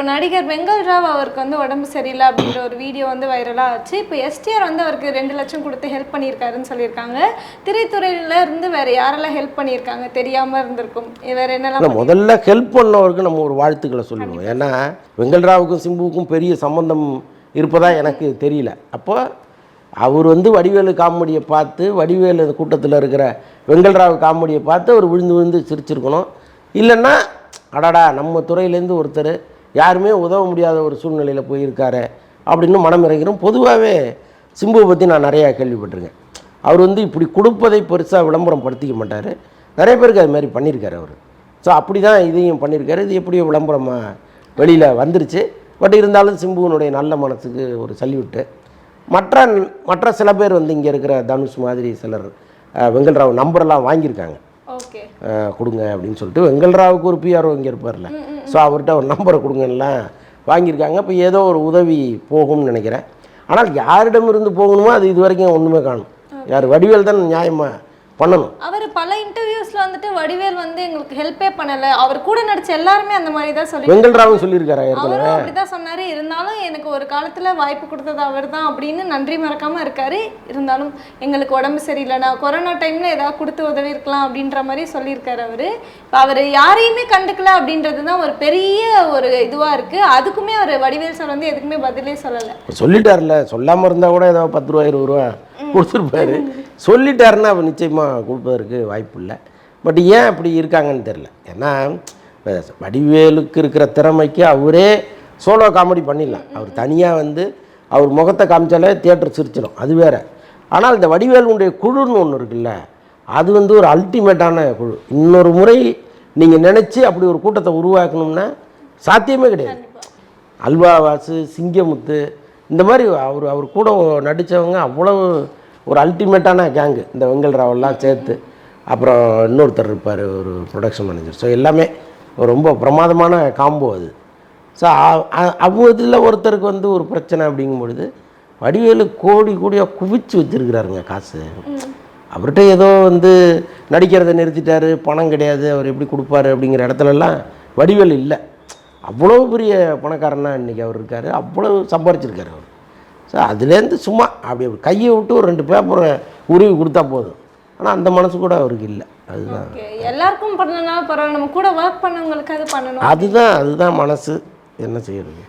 நடிகர் வெங்கல் ராவ் அவருக்கு வந்து உடம்பு சரியில்லை அப்படின்ற ஒரு வீடியோ வந்து வைரலாக ஆச்சு. இப்போ எஸ்டிஆர் வந்து அவருக்கு 2 லட்சம் கொடுத்து ஹெல்ப் பண்ணியிருக்காருன்னு சொல்லியிருக்காங்க. திரைத்துறையில இருந்து வேற யாரெல்லாம் ஹெல்ப் பண்ணியிருக்காங்க தெரியாமல் இருந்திருக்கும். வேற என்னெல்லாம்? முதல்ல ஹெல்ப் பண்ணவருக்கு நம்ம ஒரு வாழ்த்துக்களை சொல்லணும். ஏன்னா வெங்கல் ராவுக்கும் சிம்புவுக்கும் பெரிய சம்பந்தம் இருப்பதா எனக்கு தெரியல. அப்போ அவர் வந்து வடிவேலு காமெடியை பார்த்து, வடிவேலு கூட்டத்தில் இருக்கிற வெங்கல் ராவ் காமெடியை பார்த்து அவர் விழுந்து விழுந்து சிரிச்சிருக்கணும். இல்லைன்னா அடாடா நம்ம துறையிலேருந்து ஒருத்தர் யாருமே உதவ முடியாத ஒரு சூழ்நிலையில் போயிருக்காரு அப்படின்னு மனம் இறங்கிறோம். பொதுவாகவே சிம்புவை பற்றி நான் நிறையா கேள்விப்பட்டிருக்கேன். அவர் வந்து இப்படி கொடுப்பதை பெருசாக விளம்பரம் படுத்திக்க மாட்டார். நிறைய பேருக்கு அது மாதிரி பண்ணியிருக்காரு அவர். ஸோ அப்படி தான் இதையும் பண்ணியிருக்காரு. இது எப்படியோ விளம்பரமாக வெளியில் வந்துருச்சு. பட் இருந்தாலும் சிம்புவனுடைய நல்ல மனசுக்கு ஒரு சல்யூட்டு. மற்ற சில பேர் வந்து இங்கே இருக்கிற தனுஷ் மாதிரி சிலர் வெங்கல் ராவ் நம்பரெல்லாம் வாங்கியிருக்காங்க. கொடுங்க அப்படின்னு சொல்லிட்டு வெங்கல் ராவுக்கு ஒரு பிஆர்ஓ இங்கே இருப்பார்ல, ஸோ அவர்கிட்ட ஒரு நம்பரை கொடுங்கலாம் வாங்கியிருக்காங்க. இப்போ ஏதோ ஒரு உதவி போகும்னு நினைக்கிறேன். ஆனால் யாரிடமிருந்து போகணுமோ அது இது வரைக்கும் ஒன்றுமே காணும். யார் வடிவேல் தான் நியாயமாக பண்ணணும். அவர் பல இன்டர்வியூஸ்ல வந்துட்டு வடிவேல் வந்து எங்களுக்கு ஹெல்ப்பே பண்ணல, அவர் கூட நடிச்ச எல்லாருமே அந்த மாதிரி தான் சொல்லி வெங்கல் ராவும் சொல்லியிருக்காரு. அவரும் அப்படிதான் சொன்னாரு. இருந்தாலும் எனக்கு ஒரு காலத்துல வாய்ப்பு கொடுத்தது அவர் தான் அப்படின்னு நன்றி மறக்காம இருக்காரு. இருந்தாலும் எங்களுக்கு உடம்பு சரியில்லை, நான் கொரோனா டைம்ல ஏதாவது கொடுத்து உதவி இருக்கலாம் அப்படின்ற மாதிரி சொல்லியிருக்காரு அவரு. அவர் யாரையுமே கண்டுக்கல அப்படின்றது தான் ஒரு பெரிய ஒரு இதுவா இருக்கு. அதுக்குமே அவர் வடிவேல் சார் வந்து எதுக்குமே பதிலே சொல்லலை. சொல்லிட்டார்ல, சொல்லாம இருந்தா கூட ஏதாவது 10 ரூபா 20 ரூபா கொடுத்துருப்பாரு. சொல்லிட்டாருன்னா அவர் நிச்சயமாக கொடுப்பதற்கு வாய்ப்பு இல்லை. பட் ஏன் அப்படி இருக்காங்கன்னு தெரில. ஏன்னா வடிவேலுக்கு இருக்கிற திறமைக்கு அவரே சோலோ காமெடி பண்ணிடலாம். அவர் தனியாக வந்து அவர் முகத்தை காமிச்சாலே தியேட்டர் சிரிச்சிடும், அது வேறு. ஆனால் இந்த வடிவேலுடைய குழுன்னு ஒன்று இருக்குல்ல, அது வந்து ஒரு அல்டிமேட்டான குழு. இன்னொரு முறை நீங்கள் நினச்சி அப்படி ஒரு கூட்டத்தை உருவாக்கணும்னா சாத்தியமே கிடையாது. அல்வாவாசு, சிங்கமுத்து, இந்த மாதிரி அவர் கூட நடித்தவங்க அவ்வளவு ஒரு அல்டிமேட்டான கேங்கு. இந்த வெங்கல் ராவெல்லாம் சேர்த்து, அப்புறம் இன்னொருத்தர் இருப்பார் ஒரு ப்ரொடக்ஷன் மேனேஜர். ஸோ எல்லாமே ரொம்ப பிரமாதமான காம்போ அது. ஸோ அவ்வளோதில் ஒருத்தருக்கு வந்து ஒரு பிரச்சனை அப்படிங்கும்பொழுது வடிவேலு கோடியாக குவிச்சு வச்சுருக்கிறாருங்க காசு. அவர்கிட்ட ஏதோ வந்து நடிக்கிறத நிறுத்திட்டார், பணம் கிடையாது, அவர் எப்படி கொடுப்பாரு அப்படிங்கிற இடத்துலலாம் வடிவேலு இல்லை. அவ்வளோ பெரிய பணக்காரனா இன்றைக்கி அவர் இருக்கார், அவ்வளோ சம்பாரிச்சிருக்காரு அவர். ஸோ அதுலேருந்து சும்மா அப்படி கையை விட்டு ஒரு 2 பேப்பரை உருவி கொடுத்தா போதும். ஆனால் அந்த மனசு கூட அவருக்கு இல்லை. அதுதான் எல்லாருக்கும் பண்ணனாலும் பரவாயில்ல, நம்ம கூட ஒர்க் பண்ணவங்களுக்கு அது பண்ணணும். அதுதான் மனசு. என்ன செய்யறது?